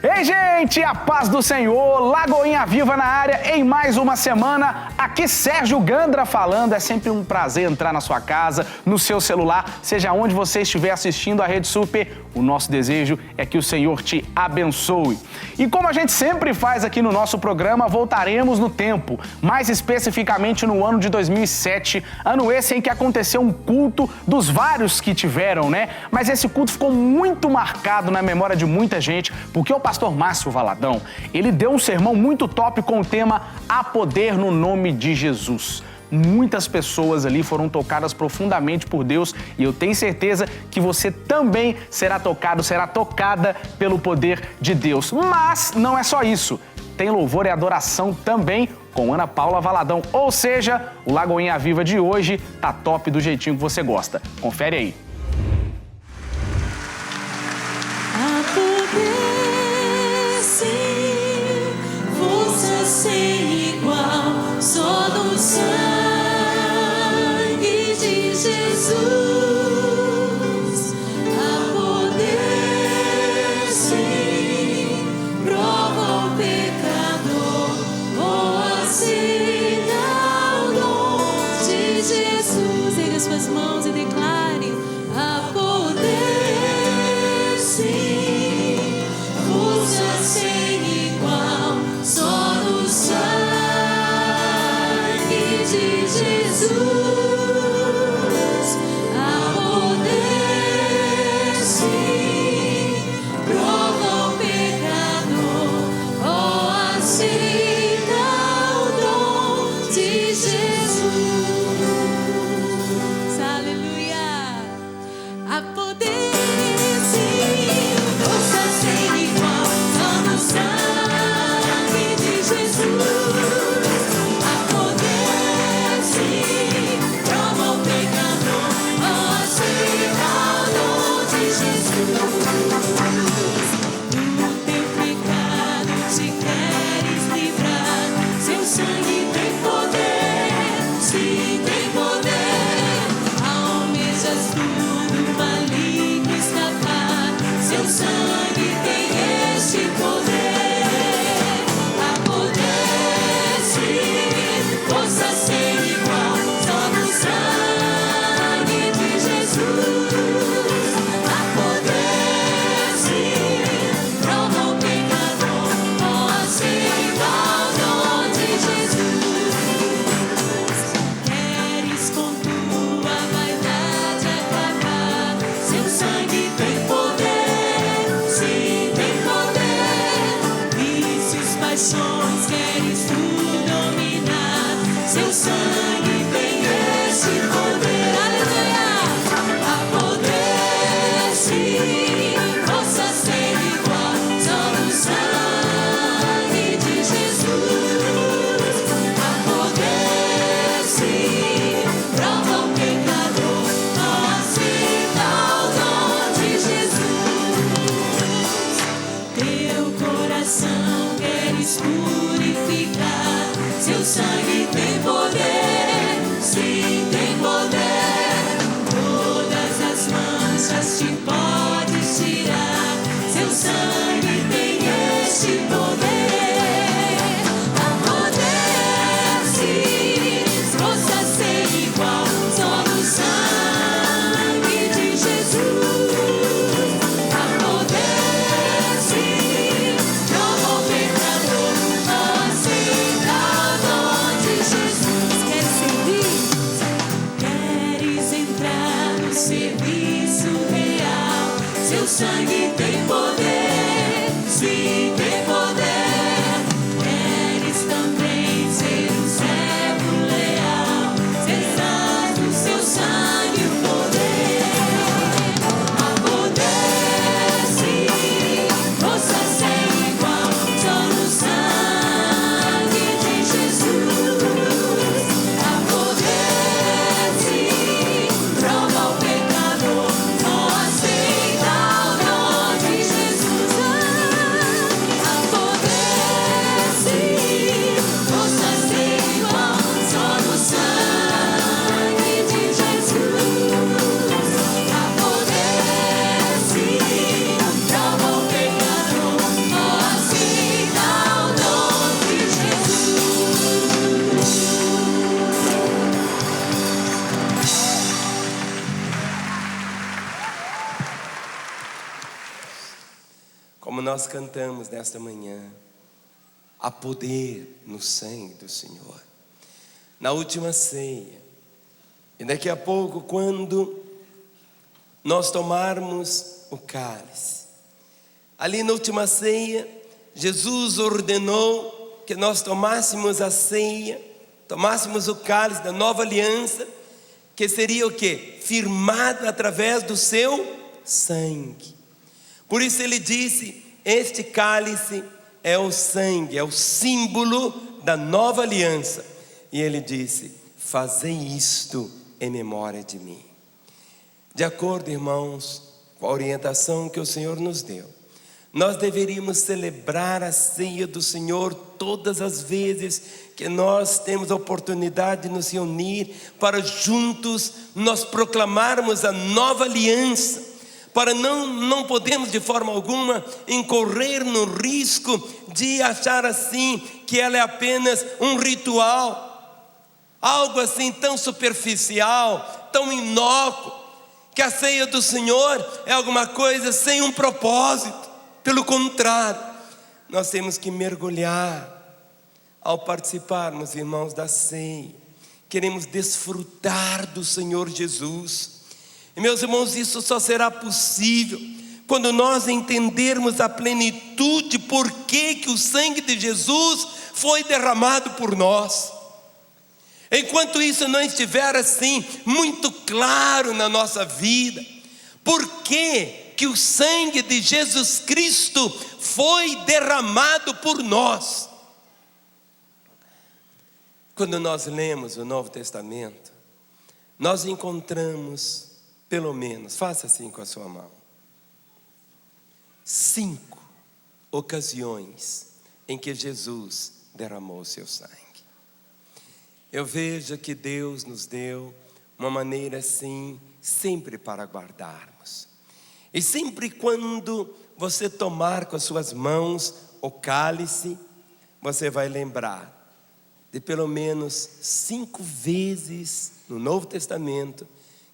Ei, gente, a paz do Senhor, Lagoinha Viva na área em mais uma semana. Aqui Sérgio Gandra falando. É sempre um prazer entrar na sua casa, no seu celular, seja onde você estiver assistindo a Rede Super. O nosso desejo é que o Senhor te abençoe. E como a gente sempre faz aqui no nosso programa, voltaremos no tempo, mais especificamente no ano de 2007, ano esse em que aconteceu um culto dos vários que tiveram, né? Mas esse culto ficou muito marcado na memória de muita gente, porque o pastor Márcio Valadão, ele deu um sermão muito top com o tema Há Poder no Nome de Jesus. Muitas pessoas ali foram tocadas profundamente por Deus e eu tenho certeza que você também será tocado, será tocada pelo poder de Deus. Mas não é só isso. Tem louvor e adoração também com Ana Paula Valadão. Ou seja, o Lagoinha Viva de hoje tá top do jeitinho que você gosta. Confere aí. Há poder, sim, força sem igual, só no sangue de Jesus. Há poder, sim, prova o pecador, ou aceita o dom de Jesus. Erga suas mãos e declare: há poder, sim, força sem igual, só no sangue de Jesus. Há poder, sim, prova o pecador, ou aceita o dom de Jesus. Aleluia. Há poder, sim, força sem igual, só no sangue de Jesus. Há poder, sim, prova o pecador, aceita o dom de Jesus. Do teu pecado te queres livrar, seu sangue tem poder, sim, tem poder. Almejas tudo, maligno escapar, seu sangue tem este poder. Há poder, sim, força sem igual, só no sangue de Jesus. Há poder, sim, prova o pecador, ou aceita o dom de Jesus. Queres com tua vaidade acabar, seu sangue tem poder, sim, tem poder. Vícios, paixões, queres tu dominar, seu sangue tem este poder. Aleluia! Há poder, sim, força sem igual, só no sangue de Jesus. Há poder, sim, prova o pecador, aceita o dom de Jesus. Teu coração queres purificar, seu sangue tem poder, sim, tem poder. Todas as manchas te podes tirar, seu sangue tem este poder. Há poder, sim, força sem igual, só no sangue de Jesus. Há poder, sim, prova o pecador, como nós cantamos nesta manhã, há poder no sangue do Senhor. Na última ceia, e daqui a pouco, quando nós tomarmos o cálice, ali na última ceia, Jesus ordenou que nós tomássemos a ceia, tomássemos o cálice da nova aliança, que seria o quê? Firmado através do seu sangue. Por isso ele disse: este cálice é o sangue, é o símbolo da nova aliança. E ele disse: fazei isto em memória de mim. De acordo, irmãos, com a orientação que o Senhor nos deu, nós deveríamos celebrar a ceia do Senhor todas as vezes que nós temos a oportunidade de nos reunir, para juntos nós proclamarmos a nova aliança, para não podemos de forma alguma incorrer no risco de achar assim que ela é apenas um ritual, algo assim tão superficial, tão inócuo, que a ceia do Senhor é alguma coisa sem um propósito. Pelo contrário, nós temos que mergulhar ao participarmos, irmãos, da ceia. Queremos desfrutar do Senhor Jesus. E meus irmãos, isso só será possível quando nós entendermos a plenitude, por que o sangue de Jesus foi derramado por nós. Enquanto isso não estiver assim muito claro na nossa vida, por que o sangue de Jesus Cristo foi derramado por nós? Quando nós lemos o Novo Testamento, nós encontramos, pelo menos, faça assim com a sua mão, 5 ocasiões em que Jesus derramou o seu sangue. Eu vejo que Deus nos deu uma maneira assim, sempre para guardarmos. E sempre quando você tomar com as suas mãos o cálice, você vai lembrar de pelo menos 5 vezes no Novo Testamento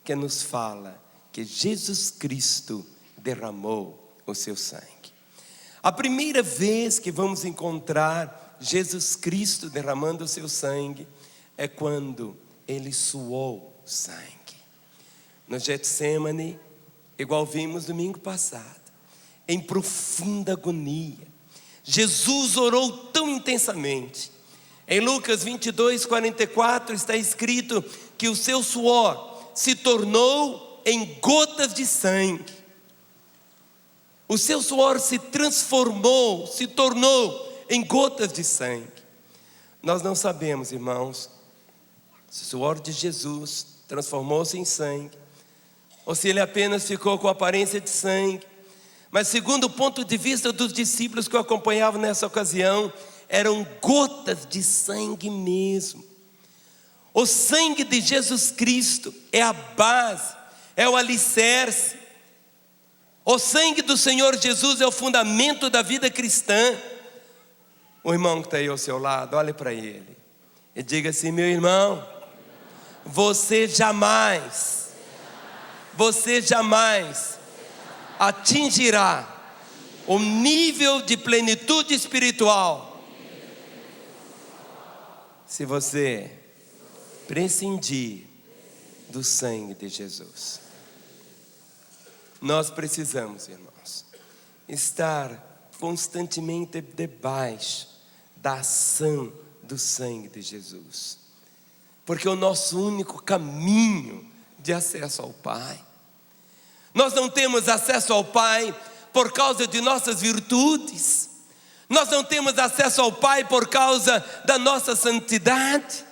que nos fala que Jesus Cristo derramou o seu sangue. A primeira vez que vamos encontrar Jesus Cristo derramando o seu sangue é quando ele suou sangue. No Getsemane, igual vimos domingo passado, em profunda agonia, Jesus orou tão intensamente. Em Lucas 22:44 está escrito que o seu suor se tornou em gotas de sangue. O seu suor se transformou, se tornou em gotas de sangue. Nós não sabemos, irmãos, se o suor de Jesus transformou-se em sangue, ou se ele apenas ficou com a aparência de sangue. Mas segundo o ponto de vista dos discípulos que o acompanhavam nessa ocasião, eram gotas de sangue mesmo. O sangue de Jesus Cristo é a base, é o alicerce. O sangue do Senhor Jesus é o fundamento da vida cristã. O irmão que está aí ao seu lado, olhe para ele e diga assim: meu irmão, você jamais atingirá o nível de plenitude espiritual se você prescindir do sangue de Jesus. Nós precisamos, irmãos, estar constantemente debaixo da ação do sangue de Jesus, porque é o nosso único caminho de acesso ao Pai. Nós não temos acesso ao Pai por causa de nossas virtudes, nós não temos acesso ao Pai por causa da nossa santidade,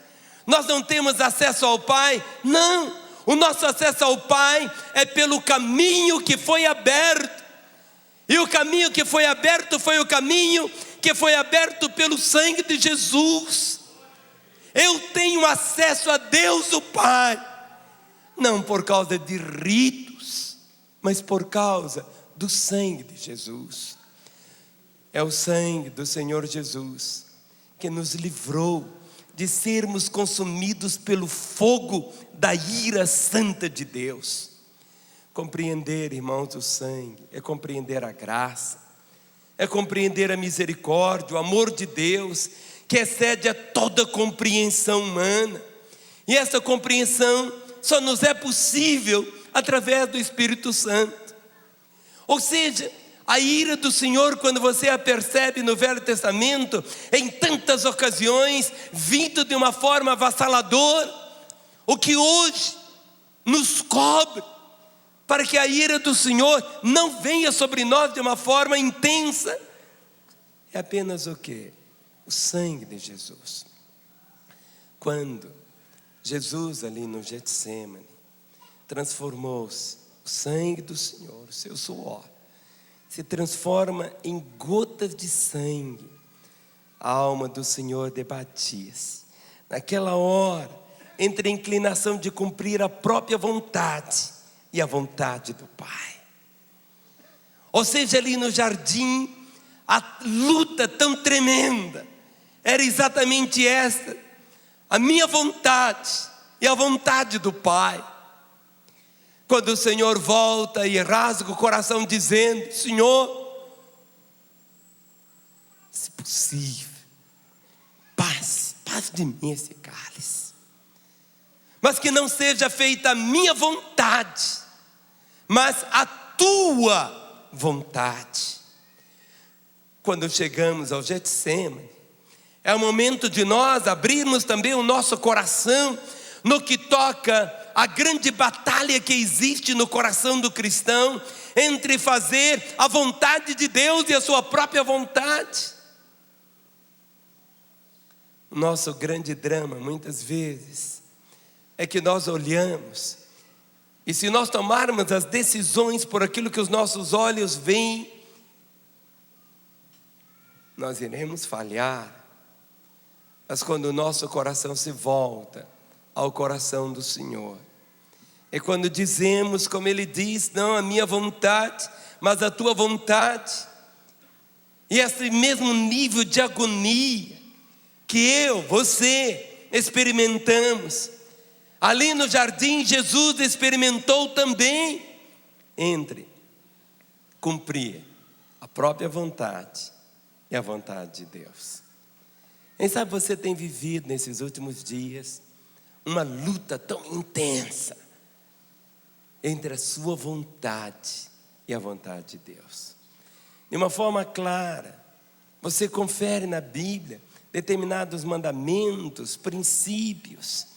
nós não temos acesso ao Pai, não. O nosso acesso ao Pai é pelo caminho que foi aberto, e o caminho que foi aberto foi o caminho que foi aberto pelo sangue de Jesus. Eu tenho acesso a Deus o Pai, não por causa de ritos, mas por causa do sangue de Jesus. É o sangue do Senhor Jesus que nos livrou de sermos consumidos pelo fogo da ira santa de Deus. Compreender, irmãos, o sangue é compreender a graça. é compreender a misericórdia, o amor de Deus, que excede a toda compreensão humana. E essa compreensão só nos é possível através do Espírito Santo. Ou seja, a ira do Senhor, quando você a percebe no Velho Testamento, em tantas ocasiões, vindo de uma forma avassaladora, o que hoje nos cobre, para que a ira do Senhor não venha sobre nós de uma forma intensa, é apenas o quê? O sangue de Jesus. Quando Jesus ali no Getsemane transformou-se, o sangue do Senhor, o seu suor, se transforma em gotas de sangue, a alma do Senhor debatia-se. Naquela hora, entre a inclinação de cumprir a própria vontade e a vontade do Pai. Ou seja, ali no jardim, a luta tão tremenda era exatamente esta: a minha vontade e a vontade do Pai. Quando o Senhor volta e rasga o coração dizendo: Senhor, se possível, passe de mim esse cálice, mas que não seja feita a minha vontade, mas a tua vontade. Quando chegamos ao Getsemane, é o momento de nós abrirmos também o nosso coração no que toca a grande batalha que existe no coração do cristão entre fazer a vontade de Deus e a sua própria vontade. O nosso grande drama, muitas vezes, é que nós olhamos, e se nós tomarmos as decisões por aquilo que os nossos olhos veem, nós iremos falhar. Mas quando o nosso coração se volta ao coração do Senhor, é quando dizemos, como Ele diz: não a minha vontade, mas a tua vontade. E esse mesmo nível de agonia que eu, você experimentamos ali no jardim, Jesus experimentou também, entre cumprir a própria vontade e a vontade de Deus. Quem sabe você tem vivido nesses últimos dias uma luta tão intensa entre a sua vontade e a vontade de Deus. De uma forma clara, você confere na Bíblia determinados mandamentos, princípios,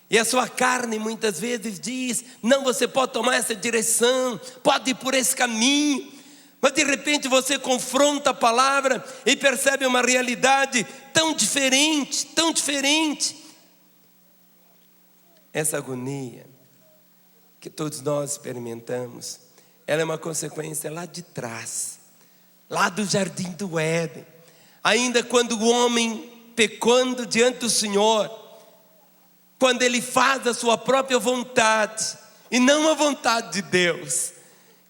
e a sua carne muitas vezes diz: não, você pode tomar essa direção, pode ir por esse caminho. Mas de repente você confronta a palavra e percebe uma realidade tão diferente, tão diferente. Essa agonia que todos nós experimentamos, ela é uma consequência lá de trás, lá do jardim do Éden. Ainda quando o homem pecando diante do Senhor, quando ele faz a sua própria vontade e não a vontade de Deus,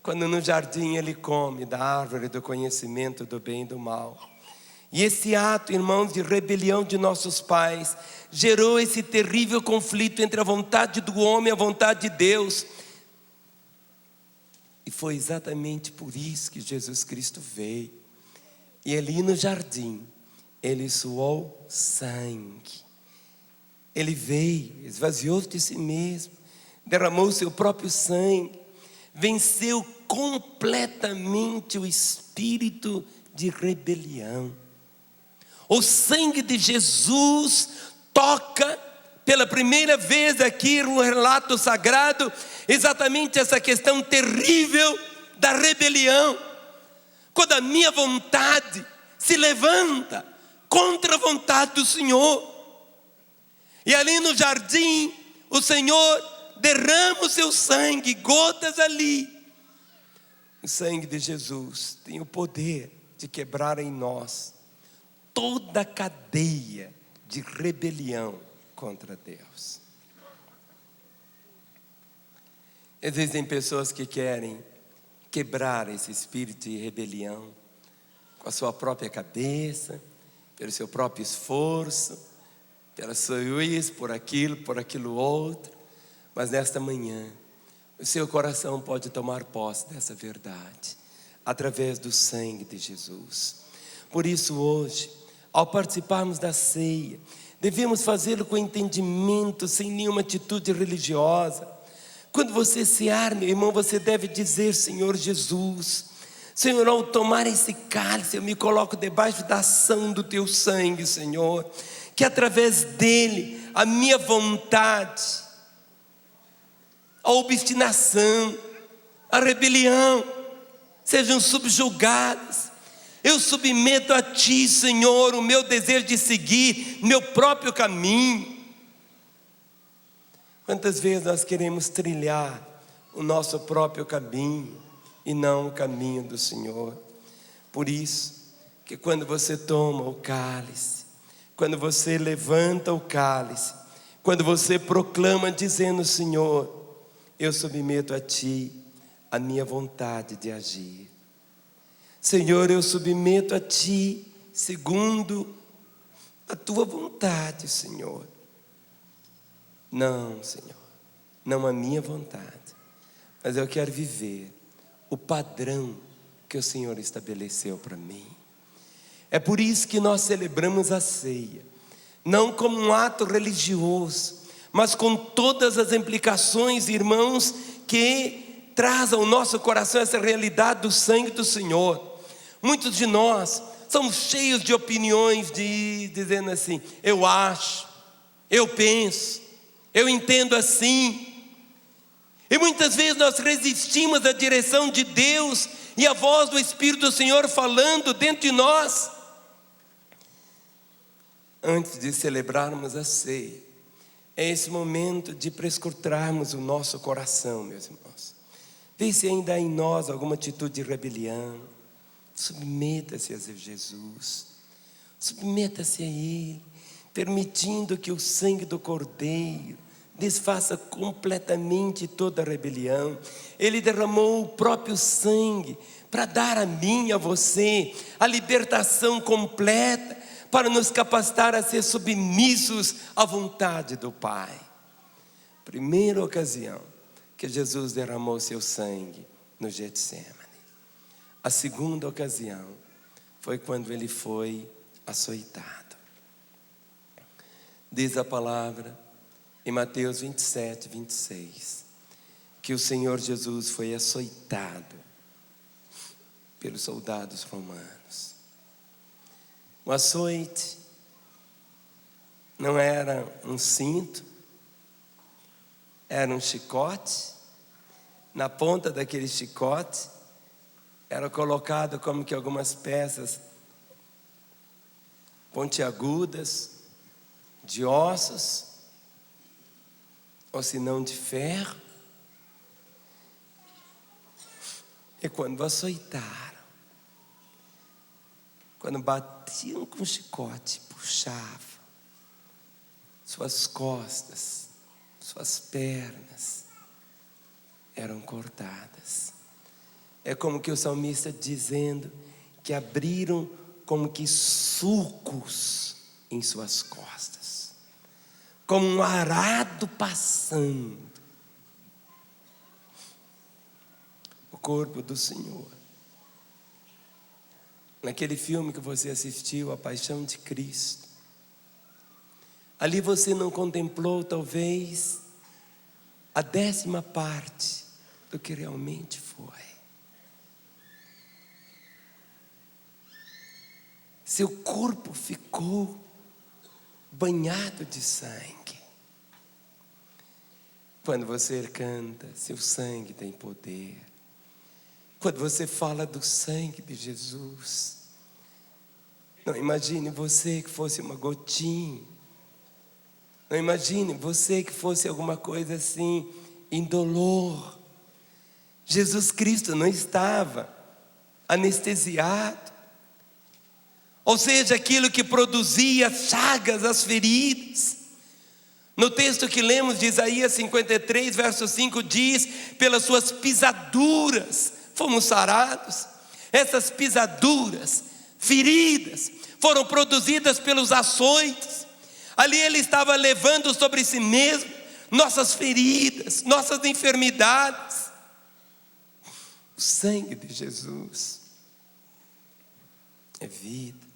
quando no jardim ele come da árvore do conhecimento do bem e do mal. E esse ato, irmãos, de rebelião de nossos pais gerou esse terrível conflito entre a vontade do homem e a vontade de Deus. E foi exatamente por isso que Jesus Cristo veio. E ali no jardim, Ele suou sangue. Ele veio, esvaziou-se de si mesmo, derramou seu próprio sangue, venceu completamente o espírito de rebelião. O sangue de Jesus toca pela primeira vez aqui no relato sagrado exatamente essa questão terrível da rebelião. Quando a minha vontade se levanta contra a vontade do Senhor. E ali no jardim, o Senhor derrama o seu sangue, gotas ali. O sangue de Jesus tem o poder de quebrar em nós toda a cadeia de rebelião contra Deus. Existem pessoas que querem quebrar esse espírito de rebelião com a sua própria cabeça, pelo seu próprio esforço, pela sua isso, por aquilo outro. Mas nesta manhã, o seu coração pode tomar posse dessa verdade. através do sangue de Jesus. Por isso hoje, ao participarmos da ceia, devemos fazê-lo com entendimento, sem nenhuma atitude religiosa. Quando você cear, meu irmão, você deve dizer: Senhor Jesus, Senhor, ao tomar esse cálice, eu me coloco debaixo da ação do teu sangue, Senhor, que através dele, a minha vontade, a obstinação, a rebelião, sejam subjugadas. Eu submeto a ti, Senhor, o meu desejo de seguir meu próprio caminho. Quantas vezes nós queremos trilhar o nosso próprio caminho e não o caminho do Senhor? Por isso que quando você toma o cálice, quando você levanta o cálice, quando você proclama dizendo: Senhor, eu submeto a ti a minha vontade de agir. Senhor, eu submeto a ti segundo a tua vontade, Senhor. Não, Senhor, não a minha vontade, mas eu quero viver o padrão que o Senhor estabeleceu para mim. É por isso que nós celebramos a ceia, não como um ato religioso, mas com todas as implicações, irmãos, que traz ao nosso coração essa realidade do sangue do Senhor. Muitos de nós somos cheios de opiniões, dizendo assim: eu acho, eu penso, eu entendo assim. E muitas vezes nós resistimos à direção de Deus e à voz do Espírito do Senhor falando dentro de nós. Antes de celebrarmos a ceia, é esse momento de prescrutarmos o nosso coração, meus irmãos. Vê se ainda há em nós alguma atitude de rebelião. Submeta-se a Jesus, submeta-se a Ele, permitindo que o sangue do Cordeiro desfaça completamente toda a rebelião. Ele derramou o próprio sangue para dar a mim e a você a libertação completa, para nos capacitar a ser submissos à vontade do Pai. Primeira ocasião que Jesus derramou seu sangue no Getsemane. A segunda ocasião foi quando ele foi açoitado. Diz a palavra em Mateus 27, 26, que o Senhor Jesus foi açoitado pelos soldados romanos. O açoite não era um cinto, era um chicote. Na ponta daquele chicote era colocado como que algumas peças pontiagudas de ossos, ou se não de ferro. E quando açoitaram, quando batiam com o chicote, puxavam, suas costas, suas pernas eram cortadas. É como que o salmista dizendo que abriram como que sulcos em suas costas, como um arado passando. O corpo do Senhor. Naquele filme que você assistiu, A Paixão de Cristo, ali você não contemplou talvez a 10ª parte do que realmente foi. Seu corpo ficou banhado de sangue. Quando você canta, seu sangue tem poder. Quando você fala do sangue de Jesus, não imagine você que fosse uma gotinha. Não imagine você que fosse alguma coisa assim, indolor. Jesus Cristo não estava anestesiado. Ou seja, aquilo que produzia chagas, as feridas. No texto que lemos de Isaías 53, verso 5, diz: pelas suas pisaduras fomos sarados. Essas pisaduras, feridas, foram produzidas pelos açoites. Ali ele estava levando sobre si mesmo nossas feridas, nossas enfermidades. O sangue de Jesus é vida.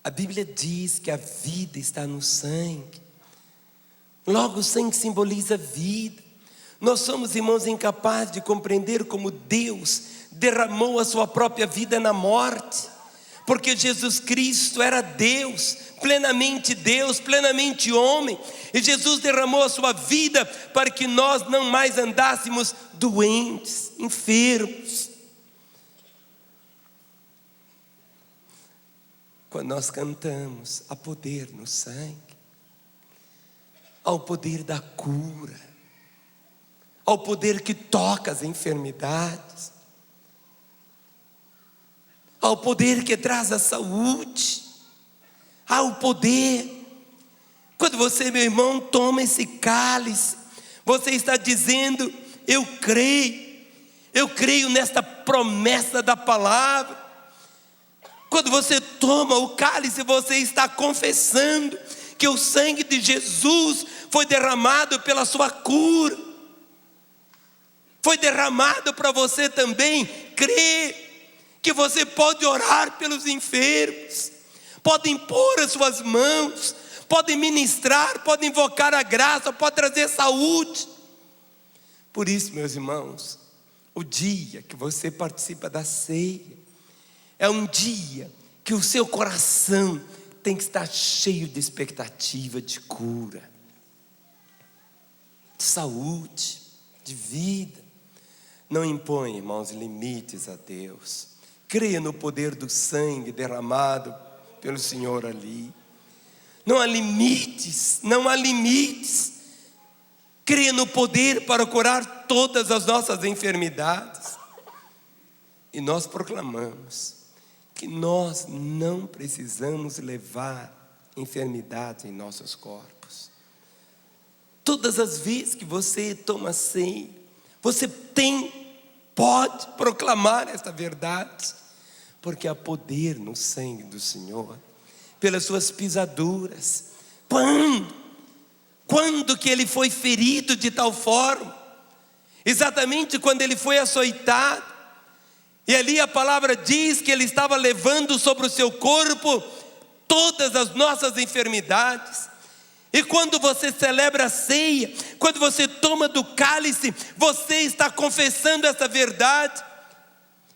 A Bíblia diz que a vida está no sangue. Logo, o sangue simboliza vida. Nós somos, irmãos, incapazes de compreender como Deus derramou a sua própria vida na morte, porque Jesus Cristo era Deus, plenamente homem, e Jesus derramou a sua vida para que nós não mais andássemos doentes, enfermos. Quando nós cantamos, há poder no sangue, há o poder da cura, há o poder que toca as enfermidades, há o poder que traz a saúde, há o poder. Quando você, meu irmão, toma esse cálice, você está dizendo: eu creio nesta promessa da palavra. Quando você toma o cálice, você está confessando que o sangue de Jesus foi derramado pela sua cura, foi derramado para você também crer que você pode orar pelos enfermos, pode impor as suas mãos, pode ministrar, pode invocar a graça, pode trazer saúde. Por isso, meus irmãos, o dia que você participa da ceia é um dia que o seu coração tem que estar cheio de expectativa de cura, de saúde, de vida. Não impõe, irmãos, limites a Deus. Creia no poder do sangue derramado pelo Senhor ali. Não há limites, não há limites. Creia no poder para curar todas as nossas enfermidades. E nós proclamamos que nós não precisamos levar enfermidades em nossos corpos. Todas as vezes que você toma ceia, você pode proclamar esta verdade, porque há poder no sangue do Senhor, pelas suas pisaduras. Quando que ele foi ferido de tal forma? Exatamente quando ele foi açoitado. E ali a palavra diz que ele estava levando sobre o seu corpo todas as nossas enfermidades. E quando você celebra a ceia, quando você toma do cálice, você está confessando essa verdade.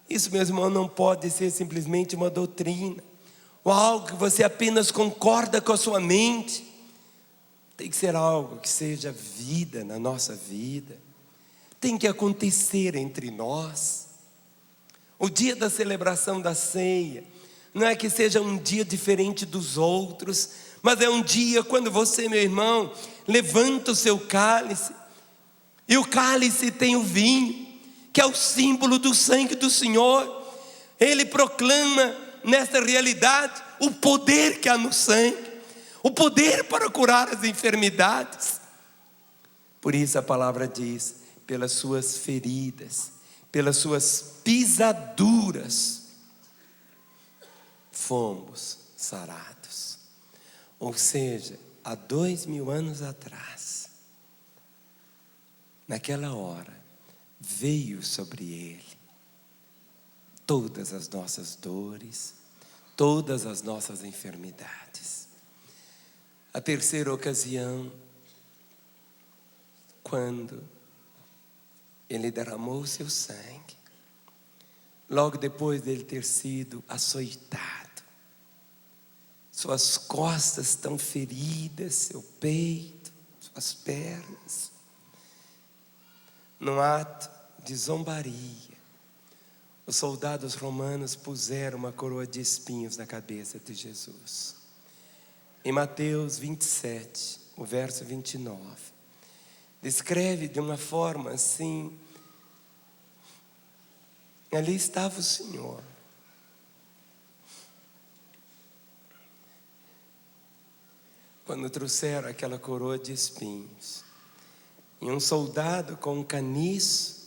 Isso, meu irmão, não pode ser simplesmente uma doutrina, ou algo que você apenas concorda com a sua mente. Tem que ser algo que seja vida na nossa vida. Tem que acontecer entre nós. O dia da celebração da ceia não é que seja um dia diferente dos outros, mas é um dia quando você, meu irmão, levanta o seu cálice, e o cálice tem o vinho, que é o símbolo do sangue do Senhor. Ele proclama nessa realidade o poder que há no sangue, o poder para curar as enfermidades. Por isso a palavra diz: pelas suas feridas, pelas suas pisaduras, fomos sarados. Ou seja, há 2000 anos atrás, naquela hora, veio sobre ele todas as nossas dores, todas as nossas enfermidades. A terceira ocasião, quando ele derramou o seu sangue, logo depois dele ter sido açoitado, suas costas estão feridas, seu peito, suas pernas, num ato de zombaria, os soldados romanos puseram uma coroa de espinhos na cabeça de Jesus. Em Mateus 27, o verso 29, descreve de uma forma assim: ali estava o Senhor, quando trouxeram aquela coroa de espinhos, e um soldado com um caniço,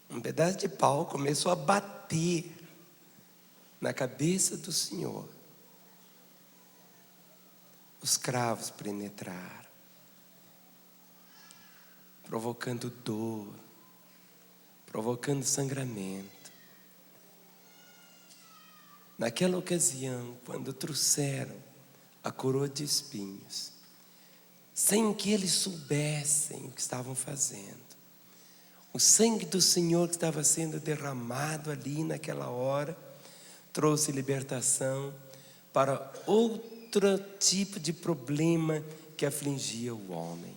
um pedaço de pau, começou a bater na cabeça do Senhor. Os cravos penetraram, provocando dor, provocando sangramento. naquela ocasião, quando trouxeram a coroa de espinhos, sem que eles soubessem o que estavam fazendo, o sangue do Senhor que estava sendo derramado ali naquela hora, trouxe libertação para outro tipo de problema que afligia o homem,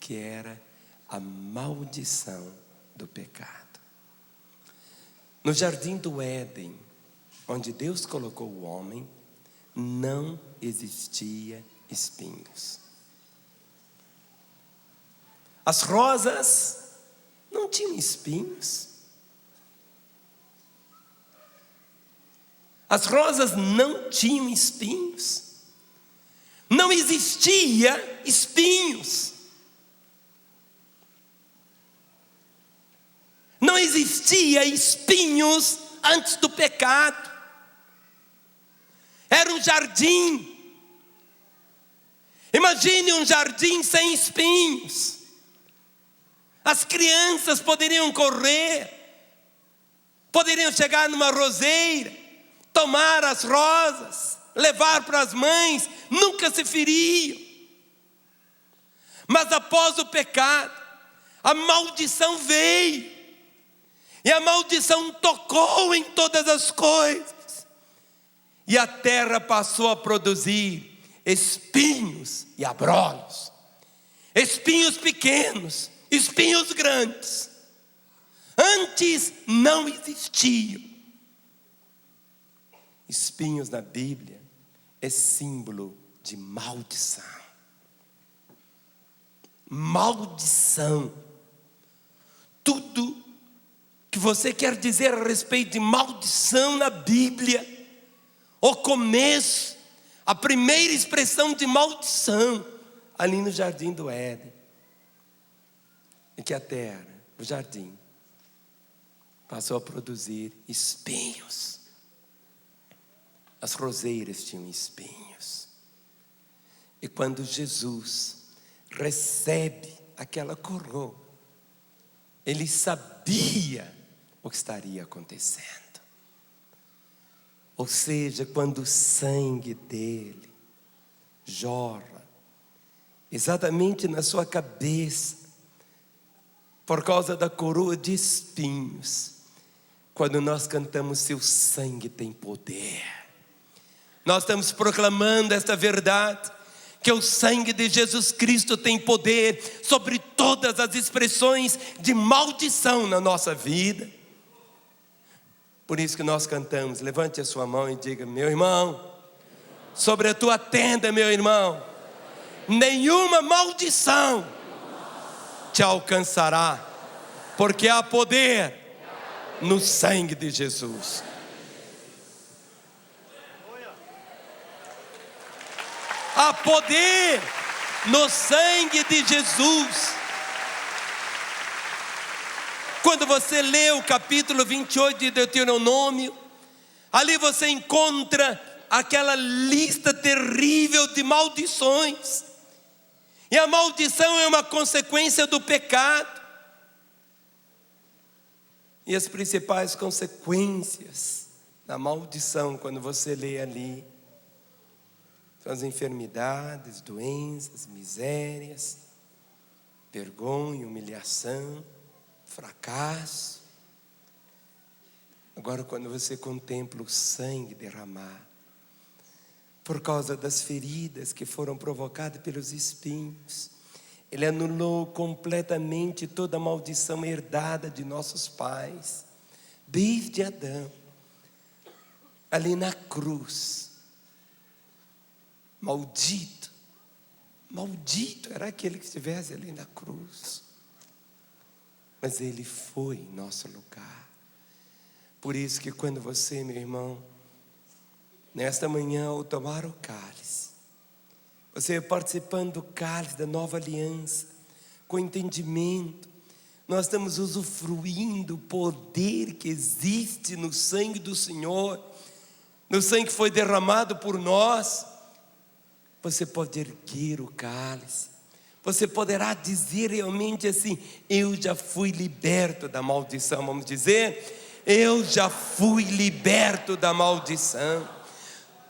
que era a maldição do pecado. No jardim do Éden, onde Deus colocou o homem, não existia espinhos. As rosas não tinham espinhos. As rosas não tinham espinhos. Não existia espinhos. Não existia espinhos antes do pecado. Era um jardim. Imagine um jardim sem espinhos. As crianças poderiam correr, poderiam chegar numa roseira, tomar as rosas, levar para as mães, nunca se feriam. Mas após o pecado, a maldição veio, e a maldição tocou em todas as coisas, e a terra passou a produzir espinhos e abrolhos, espinhos pequenos, espinhos grandes. Antes não existiam. Espinhos na Bíblia é símbolo de maldição. Maldição. Tudo que você quer dizer a respeito de maldição na Bíblia, o começo, a primeira expressão de maldição, ali no jardim do Éden, em que a terra, o jardim, passou a produzir espinhos. As roseiras tinham espinhos. E quando Jesus recebe aquela coroa, ele sabia o que estaria acontecendo. Ou seja, quando o sangue dele jorra exatamente na sua cabeça, por causa da coroa de espinhos, quando nós cantamos seu sangue tem poder, nós estamos proclamando esta verdade, que o sangue de Jesus Cristo tem poder sobre todas as expressões de maldição na nossa vida. Por isso que nós cantamos, levante a sua mão e diga: meu irmão, sobre a tua tenda, meu irmão, nenhuma maldição te alcançará, porque há poder no sangue de Jesus. Há poder no sangue de Jesus. Quando você lê o capítulo 28 de Deuteronômio, ali você encontra aquela lista terrível de maldições. E a maldição é uma consequência do pecado. E as principais consequências da maldição, quando você lê ali, são as enfermidades, doenças, misérias, vergonha, humilhação, fracasso. Agora, quando você contempla o sangue derramar, por causa das feridas que foram provocadas pelos espinhos, ele anulou completamente toda a maldição herdada de nossos pais, desde Adão, ali na cruz. Maldito, maldito era aquele que estivesse ali na cruz, mas ele foi em nosso lugar. Por isso que quando você, meu irmão, nesta manhã, ao tomar o cálice, você participando do cálice da nova aliança, com entendimento, nós estamos usufruindo o poder que existe no sangue do Senhor, no sangue que foi derramado por nós. Você pode erguer o cálice, você poderá dizer realmente assim: eu já fui liberto da maldição. Vamos dizer: eu já fui liberto da maldição.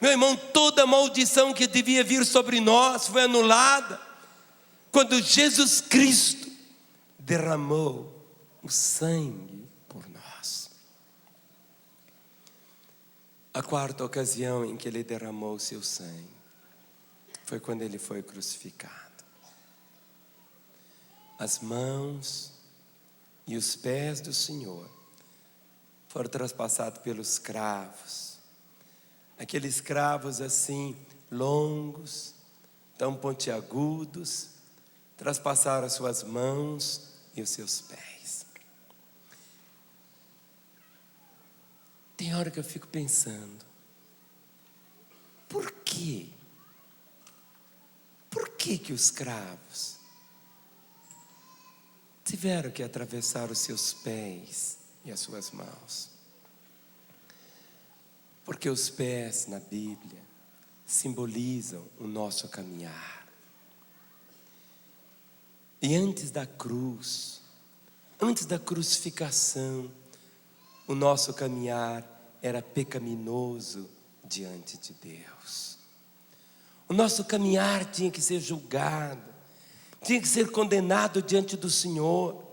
Meu irmão, toda maldição que devia vir sobre nós foi anulada quando Jesus Cristo derramou o sangue por nós. A quarta ocasião em que ele derramou o seu sangue foi quando ele foi crucificado. As mãos e os pés do Senhor foram traspassados pelos cravos. Aqueles cravos assim, longos, tão pontiagudos, traspassaram as suas mãos e os seus pés. Tem hora que eu fico pensando, por quê? Por que que os cravos tiveram que atravessar os seus pés e as suas mãos? Porque os pés na Bíblia simbolizam o nosso caminhar. E antes da cruz, antes da crucificação, o nosso caminhar era pecaminoso diante de Deus. O nosso caminhar tinha que ser julgado, tinha que ser condenado diante do Senhor.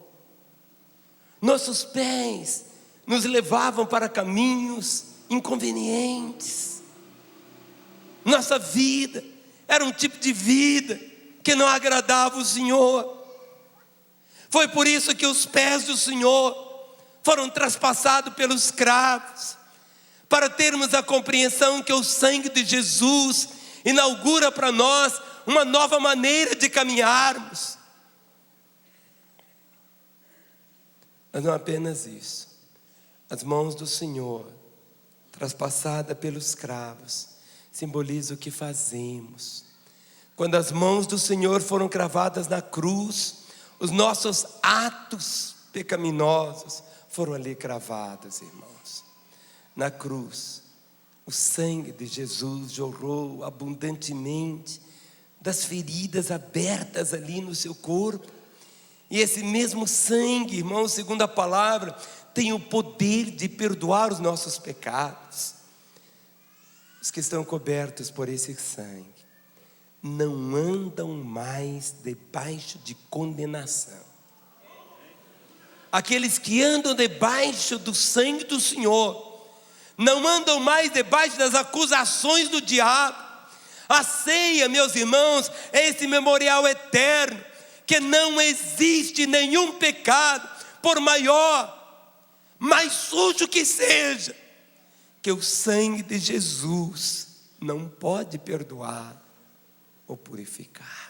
Nossos pés nos levavam para caminhos inconvenientes. Nossa vida era um tipo de vida que não agradava o Senhor. Foi por isso que os pés do Senhor foram traspassados pelos cravos, para termos a compreensão que o sangue de Jesus inaugura para nós uma nova maneira de caminharmos. Mas não apenas isso. As mãos do Senhor, traspassadas pelos cravos, simbolizam o que fazemos. Quando as mãos do Senhor foram cravadas na cruz, os nossos atos pecaminosos foram ali cravados, irmãos. Na cruz, o sangue de Jesus jorrou abundantemente das feridas abertas ali no seu corpo. E esse mesmo sangue, irmãos, segundo a palavra, tem o poder de perdoar os nossos pecados. Os que estão cobertos por esse sangue não andam mais debaixo de condenação. Aqueles que andam debaixo do sangue do Senhor não andam mais debaixo das acusações do diabo. A ceia, meus irmãos, é esse memorial eterno, que não existe nenhum pecado, por maior, mais sujo que seja, que o sangue de Jesus não pode perdoar ou purificar.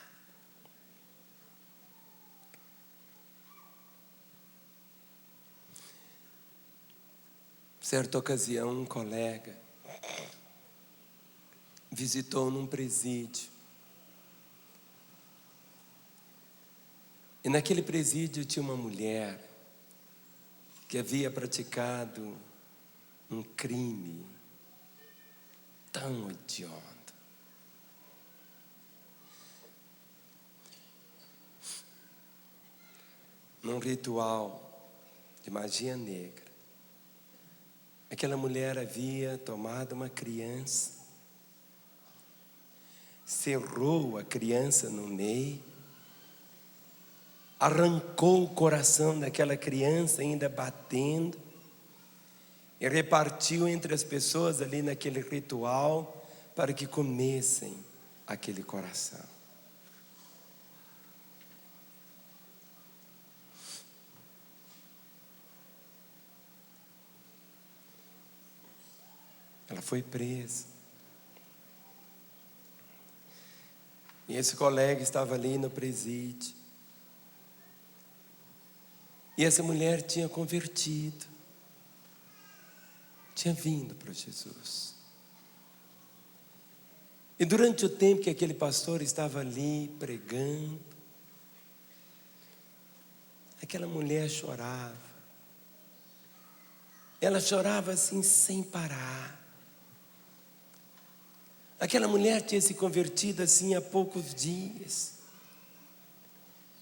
Certa ocasião, um colega visitou num presídio. E naquele presídio tinha uma mulher que havia praticado um crime tão hediondo. Num ritual de magia negra, aquela mulher havia tomado uma criança, cerrou a criança no meio, arrancou o coração daquela criança ainda batendo, e repartiu entre as pessoas ali naquele ritual para que comessem aquele coração. Ela foi presa. E esse colega estava ali no presídio. E essa mulher tinha convertido. Tinha vindo para Jesus. E durante o tempo que aquele pastor estava ali pregando, aquela mulher chorava. Ela chorava assim sem parar. Aquela mulher tinha se convertido assim há poucos dias.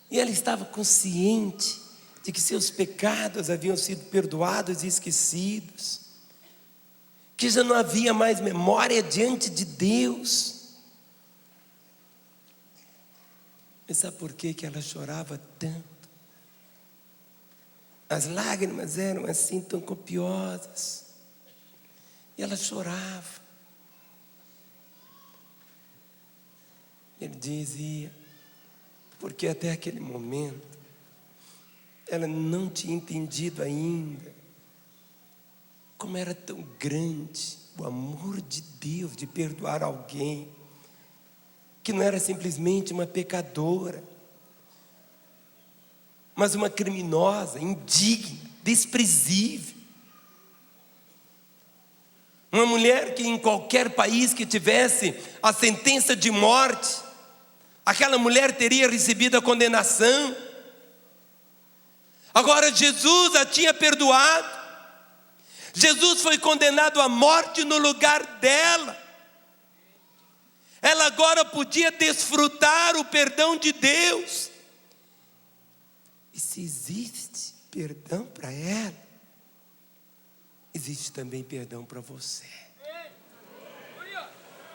E ela estava consciente de que seus pecados haviam sido perdoados e esquecidos, que já não havia mais memória diante de Deus. Mas sabe por que ela chorava tanto? As lágrimas eram assim tão copiosas, e ela chorava. Ele dizia, porque até aquele momento ela não tinha entendido ainda como era tão grande o amor de Deus de perdoar alguém que não era simplesmente uma pecadora, mas uma criminosa, indigna, desprezível. Uma mulher que em qualquer país que tivesse a sentença de morte, aquela mulher teria recebido a condenação. Agora Jesus a tinha perdoado. Jesus foi condenado à morte no lugar dela. Ela agora podia desfrutar o perdão de Deus. E se existe perdão para ela, existe também perdão para você.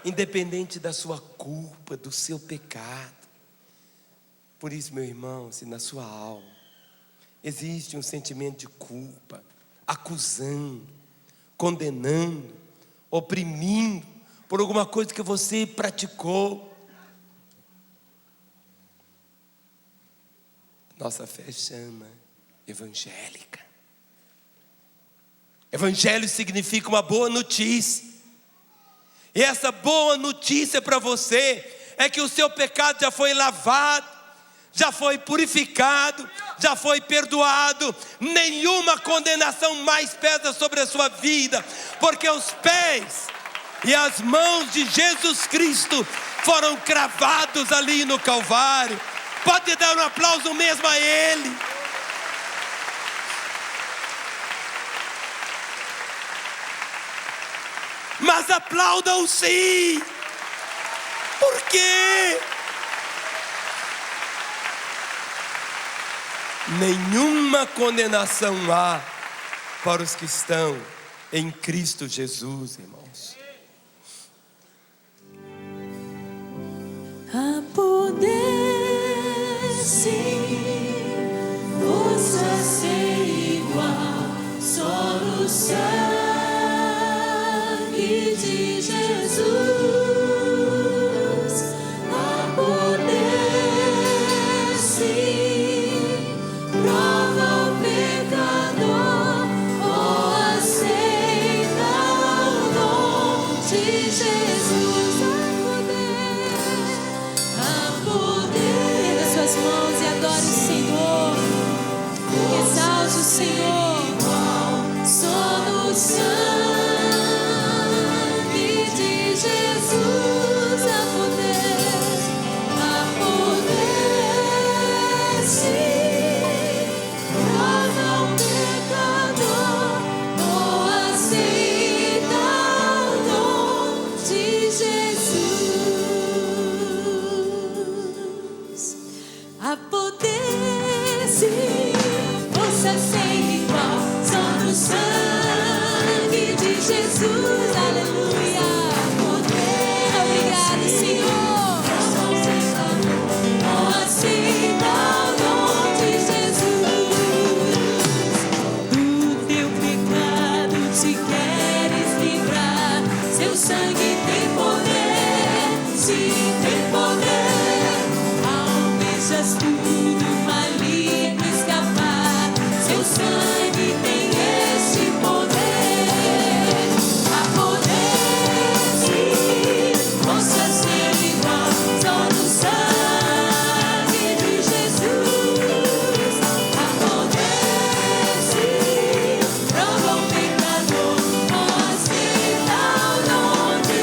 Independente da sua culpa, do seu pecado. Por isso, meu irmão, se na sua alma existe um sentimento de culpa, acusando, condenando, oprimindo por alguma coisa que você praticou, nossa fé chama evangélica. Evangelho significa uma boa notícia. E essa boa notícia para você é que o seu pecado já foi lavado, já foi purificado, já foi perdoado. Nenhuma condenação mais pesa sobre a sua vida, porque os pés e as mãos de Jesus Cristo foram cravados ali no Calvário. Pode dar um aplauso mesmo a Ele. Mas aplaudam sim. Por quê? Nenhuma condenação há para os que estão em Cristo Jesus, irmãos. Há poder, sim, força sem igual, só no sangue de Jesus. Há poder, sim, prova o pecador ou aceita o dom de Jesus. Mãos e adore o Senhor, exalte o Senhor, só no sangue de Jesus há poder, sim, prova o pecador ou aceita o dom de Jesus. Há poder, sim, força sem igual, só no sangue de Jesus, aleluia. Poder, obrigado, Senhor. Aceita o dom de Jesus. Do teu pecado te queres livrar, seu sangue tem poder, sim, tem poder. Tudo maligno escapar, seu sangue tem esse poder. Há poder, sim, força sem igual, só no sangue de Jesus. Há poder, sim, prova o pecador, ou aceita o dom de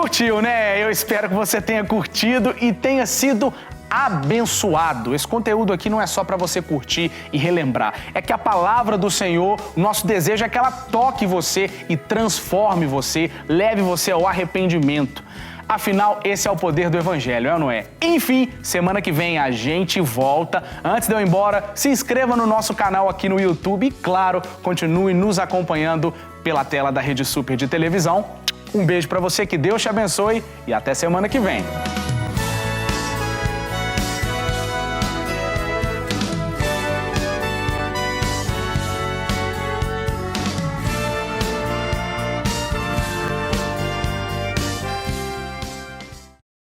Curtiu, né? Eu espero que você tenha curtido e tenha sido abençoado. Esse conteúdo aqui não é só para você curtir e relembrar. É que a palavra do Senhor, nosso desejo é que ela toque você e transforme você, leve você ao arrependimento. Afinal, esse é o poder do Evangelho, é ou não é? Enfim, semana que vem a gente volta. Antes de eu ir embora, se inscreva no nosso canal aqui no YouTube e, claro, continue nos acompanhando pela tela da Rede Super de televisão. Um beijo para você, que Deus te abençoe e até semana que vem.